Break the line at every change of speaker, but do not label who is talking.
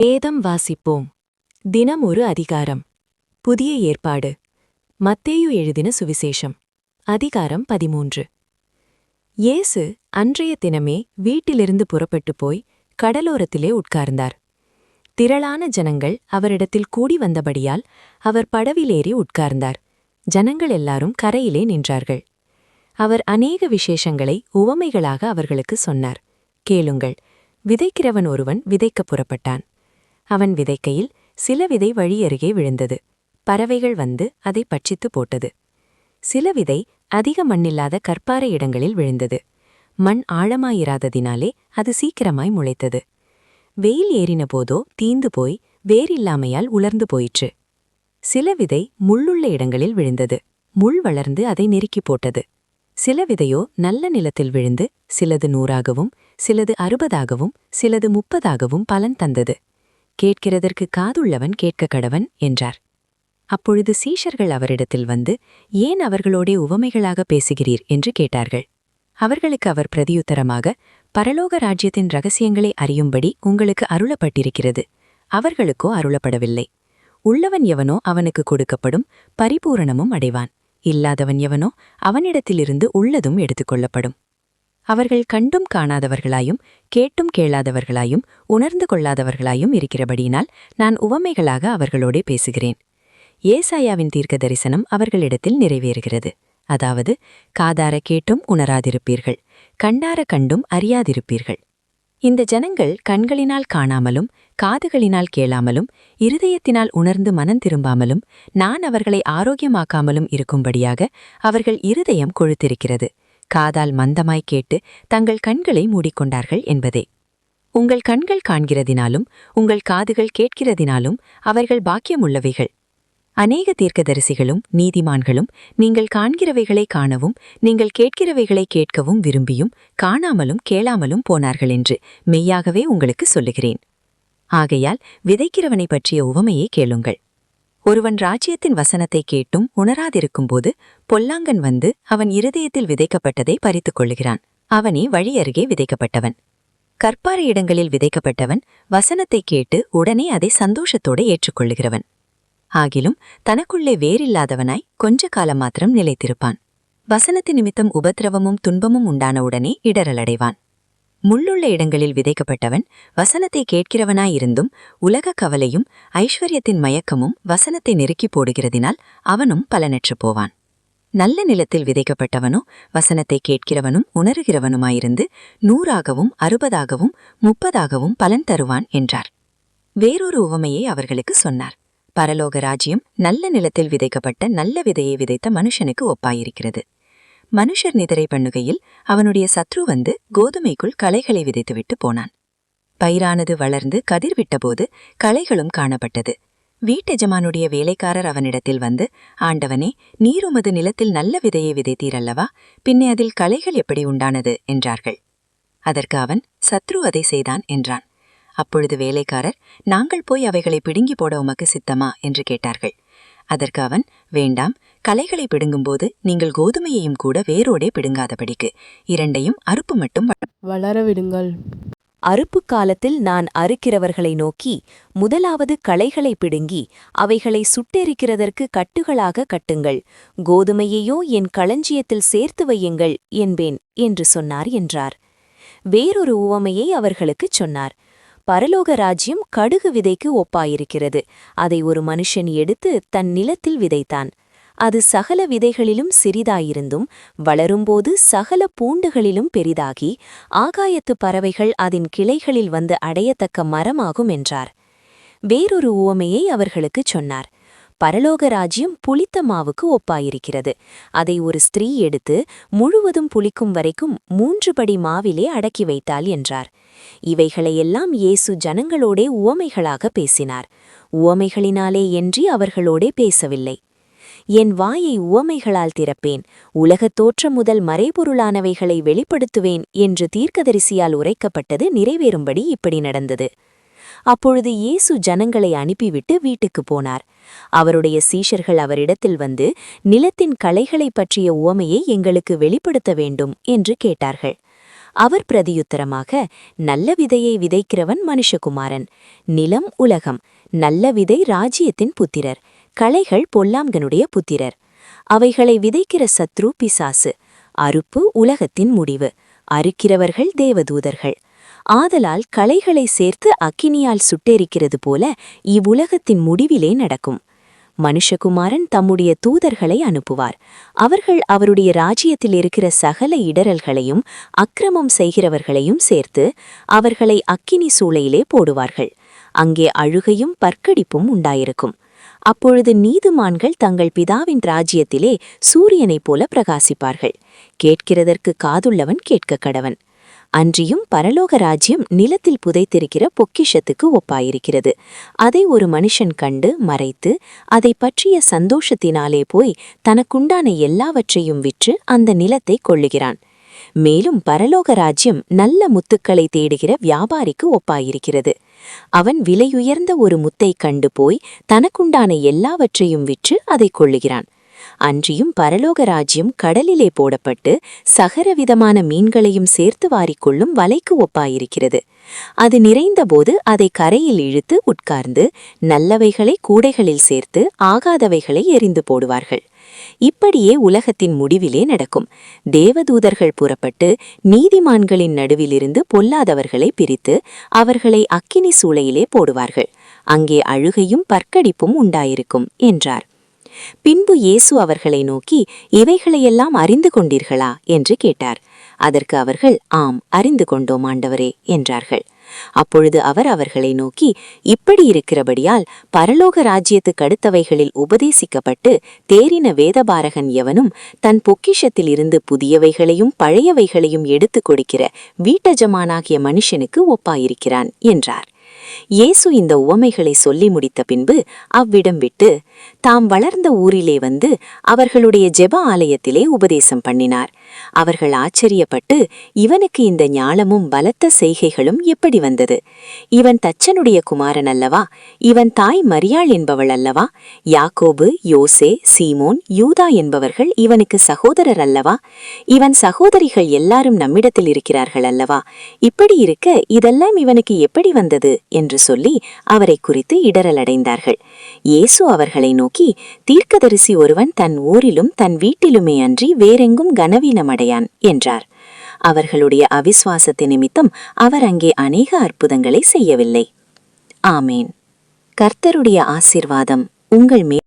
வேதம் வாசிப்போம். தினம் ஒரு அதிகாரம். புதிய ஏற்பாடு. மத்தேயு எழுதின சுவிசேஷம். அதிகாரம் 13. இயேசு அன்றைய தினமே வீட்டிலிருந்து புறப்பட்டு போய் கடலோரத்திலே உட்கார்ந்தார். திரளான ஜனங்கள் அவரிடத்தில் கூடி வந்தபடியால் அவர் படவிலேறி உட்கார்ந்தார். ஜனங்கள் எல்லாரும் கரையிலே நின்றார்கள். அவர் அநேக விசேஷங்களை உவமைகளாக அவர்களுக்கு சொன்னார். கேளுங்கள். விதைக்கிறவன் ஒருவன் விதைக்கப் புறப்பட்டான். அவன் விதைக்கையில் சில விதை வழியருகே விழுந்தது. பறவைகள் வந்து அதை பட்சித்து போட்டது. சில விதை அதிக மண்ணில்லாத கற்பாறை இடங்களில் விழுந்தது. மண் ஆழமாயிராததினாலே அது சீக்கிரமாய் முளைத்தது. வெயில் ஏறின போதோ தீந்து போய் வேறில்லாமையால் உலர்ந்து போயிற்று. சில விதை முள்ளுள்ள இடங்களில் விழுந்தது. முள் வளர்ந்து அதை நெருக்கி போட்டது. சில விதையோ நல்ல நிலத்தில் விழுந்து சிலது 100ஆகவும் சிலது 60ஆகவும் சிலது 30ஆகவும் பலன் தந்தது. கேட்கிறதற்கு காதுள்ளவன் கேட்க கடவன் என்றார். அப்பொழுது சீஷர்கள் அவரிடத்தில் வந்து, ஏன் அவர்களோடே உவமைகளாக பேசுகிறீர் என்று கேட்டார்கள். அவர்களுக்கு அவர் பிரதியுத்தரமாக, பரலோக ராஜ்யத்தின் இரகசியங்களை அறியும்படி உங்களுக்கு அருளப்பட்டிருக்கிறது. அவர்களுக்கோ அருளப்படவில்லை. உள்ளவன் எவனோ அவனுக்கு கொடுக்கப்படும், பரிபூரணமும் அடைவான். இல்லாதவன் எவனோ அவனிடத்திலிருந்து உள்ளதும் எடுத்துக்கொள்ளப்படும். அவர்கள் கண்டும் காணாதவர்களாயும் கேட்டும் கேளாதவர்களாயும் உணர்ந்து கொள்ளாதவர்களாயும் இருக்கிறபடியினால் நான் உவமைகளாக அவர்களோடே பேசுகிறேன். ஏசாயாவின் தீர்க்க தரிசனம் அவர்களிடத்தில் நிறைவேறுகிறது. அதாவது, காதார கேட்டும் உணராதிருப்பீர்கள், கண்டார கண்டும் அறியாதிருப்பீர்கள். இந்த ஜனங்கள் கண்களினால் காணாமலும் காதுகளினால் கேளாமலும் இருதயத்தினால் உணர்ந்து மனம் திரும்பாமலும் நான் அவர்களை ஆரோக்கியமாக்காமலும் இருக்கும்படியாக அவர்கள் இருதயம் கொழுத்திருக்கிறது. காதால் மந்தமாய் கேட்டு தங்கள் கண்களை மூடிக்கொண்டார்கள் என்பதே. உங்கள் கண்கள் காண்கிறதினாலும் உங்கள் காதுகள் கேட்கிறதினாலும் அவர்கள் பாக்கியமுள்ளவைகள். அநேக தீர்க்கதரிசிகளும் நீதிமான்களும் நீங்கள் காண்கிறவைகளை காணவும் நீங்கள் கேட்கிறவைகளை கேட்கவும் விரும்பியும் காணாமலும் கேளாமலும் போனார்கள் என்று மெய்யாகவே உங்களுக்கு சொல்லுகிறேன். ஆகையால் விதைக்கிறவனை பற்றிய உவமையை கேளுங்கள். ஒருவன் ராஜ்யத்தின் வசனத்தை கேட்டும் உணராதிருக்கும்போது பொல்லாங்கன் வந்து அவன் இருதயத்தில் விதைக்கப்பட்டதை பறித்துக் கொள்ளுகிறான். அவனே வழியருகே விதைக்கப்பட்டவன். கற்பாறை இடங்களில் விதைக்கப்பட்டவன் வசனத்தை கேட்டு உடனே அதை சந்தோஷத்தோடு ஏற்றுக்கொள்ளுகிறவன். ஆகிலும் தனக்குள்ளே வேறில்லாதவனாய் கொஞ்ச காலம் மாத்திரம் நிலைத்திருப்பான். வசனத்து நிமித்தம் உபத்திரவமும் துன்பமும் உண்டான உடனே இடரலடைவான். முள்ளுள்ள இடங்களில் விதைக்கப்பட்டவன் வசனத்தை கேட்கிறவனாயிருந்தும் உலக கவலையும் ஐஸ்வர்யத்தின் மயக்கமும் வசனத்தை நெருக்கி போடுகிறதினால் அவனும் பலனற்று போவான். நல்ல நிலத்தில் விதைக்கப்பட்டவனோ வசனத்தை கேட்கிறவனும் உணருகிறவனுமாயிருந்து 100ஆகவும் 60ஆகவும் 30ஆகவும் பலன் தருவான் என்றார். வேறொரு உவமையை அவர்களுக்கு சொன்னார். பரலோக ராஜ்யம் நல்ல நிலத்தில் விதைக்கப்பட்ட நல்ல விதையை விதைத்த மனுஷனுக்கு ஒப்பாயிருக்கிறது. மனுஷர் நிதிரை பண்ணுகையில் அவனுடைய சத்ரு வந்து கோதுமைக்குள் களைகளை விதைத்துவிட்டு போனான். பயிரானது வளர்ந்து கதிர் விட்டபோது களைகளும் காணப்பட்டது. வீட்டெஜமானுடைய வேலைக்காரர் அவனிடத்தில் வந்து, ஆண்டவனே, நீர் உமது நிலத்தில் நல்ல விதையை விதைத்தீரல்லவா, பின்னே அதில் களைகள் எப்படி உண்டானது என்றார்கள். அதற்கு அவன், சத்ரு அதை செய்தான் என்றான். அப்பொழுது வேலைக்காரர், நாங்கள் போய் அவைகளை பிடுங்கி போட உமக்கு சித்தமா என்று கேட்டார்கள். அதற்கு அவன், வேண்டாம், களைகளை பிடுங்கும்போது நீங்கள் கோதுமையையும் கூட வேரோடே பிடுங்காதபடிக்கு இரண்டையும் அறுப்பு மட்டும்
வளர விடுங்கள்.
அறுப்பு காலத்தில் நான் அறுக்கிறவர்களை நோக்கி, முதலாவது களைகளை பிடுங்கி அவைகளை சுட்டெரிக்கிறதற்கு கட்டுகளாக கட்டுங்கள், கோதுமையையோ என் களஞ்சியத்தில் சேர்த்து வையுங்கள் என்பேன் என்று சொன்னார் என்றார். வேறொரு உவமையை அவர்களுக்குச் சொன்னார். பரலோக ராஜ்யம் கடுகு விதைக்கு ஒப்பாயிருக்கிறது. அதை ஒரு மனுஷன் எடுத்து தன் நிலத்தில் விதைத்தான். அது சகல விதைகளிலும் சிறிதாயிருந்தும் வளரும்போது சகல பூண்டுகளிலும் பெரிதாகி ஆகாயத்து பறவைகள் அதன் கிளைகளில் வந்து அடையத்தக்க மரமாகும் என்றார். வேறொரு உவமையை அவர்களுக்குச் சொன்னார். பரலோக ராஜ்யம் புளித்த மாவுக்கு ஒப்பாயிருக்கிறது. அதை ஒரு ஸ்திரீ எடுத்து முழுவதும் புளிக்கும் வரைக்கும் 3 படி மாவிலே அடக்கி வைத்தாள் என்றார். இவைகளையெல்லாம் இயேசு ஜனங்களோடே உவமைகளாக பேசினார். உவமைகளினாலே என்றி அவர்களோடே பேசவில்லை. என் வாயை உவமைகளால் திறப்பேன், உலகத் தோற்றம் முதல் மறைபொருளானவைகளை வெளிப்படுத்துவேன் என்று தீர்க்கதரிசியால் உரைக்கப்பட்டது நிறைவேறும்படி இப்படி நடந்தது. அப்பொழுது இயேசு ஜனங்களை அனுப்பிவிட்டு வீட்டுக்குப் போனார். அவருடைய சீஷர்கள் அவரிடத்தில் வந்து, நிலத்தின் களைகளைப் பற்றிய உவமையை எங்களுக்கு வெளிப்படுத்த வேண்டும் என்று கேட்டார்கள். அவர் பிரதியுத்தரமாக, நல்ல விதையை விதைக்கிறவன் மனுஷகுமாரன். நிலம் உலகம். நல்ல விதை ராஜ்யத்தின் புத்திரர், களைகள் பொல்லாங்கனுடைய புத்திரர். அவைகளை விதைக்கிற சத்ரு பிசாசு. அறுப்பு உலகத்தின் முடிவு. அறுக்கிறவர்கள் தேவதூதர்கள். ஆதலால் களைகளை சேர்த்து அக்கினியால் சுட்டெரிக்கிறது போல இவ்வுலகத்தின் முடிவிலே நடக்கும். மனுஷகுமாரன் தம்முடைய தூதர்களை அனுப்புவார். அவர்கள் அவருடைய ராஜ்யத்தில் இருக்கிற சகல இடரல்களையும் அக்கிரமம் செய்கிறவர்களையும் சேர்த்து அவர்களை அக்கினி சூளையிலே போடுவார்கள். அங்கே அழுகையும் பற்கடிப்பும் உண்டாயிருக்கும். அப்பொழுது நீதிமான்கள் தங்கள் பிதாவின் ராஜ்யத்திலே சூரியனைப் போல பிரகாசிப்பார்கள். கேட்கிறதற்கு காதுள்ளவன் கேட்க கடவன். அன்றியும் பரலோக ராஜ்யம் நிலத்தில் புதைத்திருக்கிற பொக்கிஷத்துக்கு ஒப்பாயிருக்கிறது. அதை ஒரு மனுஷன் கண்டு மறைத்து அதை பற்றிய சந்தோஷத்தினாலே போய் தனக்குண்டான எல்லாவற்றையும் விற்று அந்த நிலத்தை கொள்ளுகிறான். மேலும் பரலோக ராஜ்யம் நல்ல முத்துக்களை தேடுகிற வியாபாரிக்கு ஒப்பாயிருக்கிறது. அவன் விலையுயர்ந்த ஒரு முத்தை கண்டு போய் தனக்குண்டான எல்லாவற்றையும் விற்று அதை கொள்ளுகிறான். அன்றியும் பரலோக ராஜ்யம் கடலிலே போடப்பட்டு சகரவிதமான மீன்களையும் சேர்த்து வாரிக்கொள்ளும் வலைக்கு ஒப்பாயிருக்கிறது. அது நிறைந்தபோது அதை கரையில் இழுத்து உட்கார்ந்து நல்லவைகளை கூடைகளில் சேர்த்து ஆகாதவைகளை எறிந்து போடுவார்கள். இப்படியே உலகத்தின் முடிவிலே நடக்கும். தேவதூதர்கள் புறப்பட்டு நீதிமான்களின் நடுவிலிருந்து பொல்லாதவர்களை பிரித்து அவர்களை அக்கினி சூளையிலே போடுவார்கள். அங்கே அழுகையும் பற்கடிப்பும் உண்டாயிருக்கும் என்றார். பின்பு இயேசு அவர்களை நோக்கி, இவைகளையெல்லாம் அறிந்து கொண்டீர்களா என்று கேட்டார். அதற்கு அவர்கள், ஆம், அறிந்து கொண்டோம் ஆண்டவரே என்றார்கள். அப்பொழுது அவர் அவர்களை நோக்கி, இப்படி இருக்கிறபடியால் பரலோக ராஜ்யத்துக்கு அடுத்தவைகளில் உபதேசிக்கப்பட்டு தேறின வேதபாரகன் எவனும் தன் பொக்கிஷத்தில் இருந்து புதியவைகளையும் பழையவைகளையும் எடுத்துக் கொடுக்கிற வீட்டஜமானாகிய மனுஷனுக்கு ஒப்பாயிருக்கிறான் என்றார். இயேசு இந்த உவமைகளை சொல்லி முடித்த பின்பு அவ்விடம் விட்டு தாம் வளர்ந்த ஊரிலே வந்து அவர்களுடைய ஜெப ஆலயத்திலே உபதேசம் பண்ணினார். அவர்கள் ஆச்சரியப்பட்டு, இவனுக்கு இந்த ஞானமும் பலத்த செய்கைகளும் எப்படி வந்தது? இவன் தச்சனுடைய குமாரன் அல்லவா? இவன் தாய் மரியாள் என்பவள் அல்லவா? யாக்கோபு, யோசே, சீமோன், யூதா என்பவர்கள் இவனுக்கு சகோதரர் அல்லவா? இவன் சகோதரிகள் எல்லாரும் நம்மிடத்தில் இருக்கிறார்கள் அல்லவா? இப்படி இருக்க இதெல்லாம் இவனுக்கு எப்படி வந்தது என்று சொல்லி அவரை குறித்து இடரலடைந்தார்கள். இயேசு அவர்களை நோக்கி, தீர்க்கதரிசி ஒருவன் தன் ஊரிலும் தன் வீட்டிலுமே அன்றி வேறெங்கும் கனவீனமடையான் என்றார். அவர்களுடைய அவிசுவாசத்தை நிமித்தம் அவர் அங்கே அநேக அற்புதங்களை செய்யவில்லை. ஆமேன். கர்த்தருடைய ஆசீர்வாதம் உங்கள் மேல்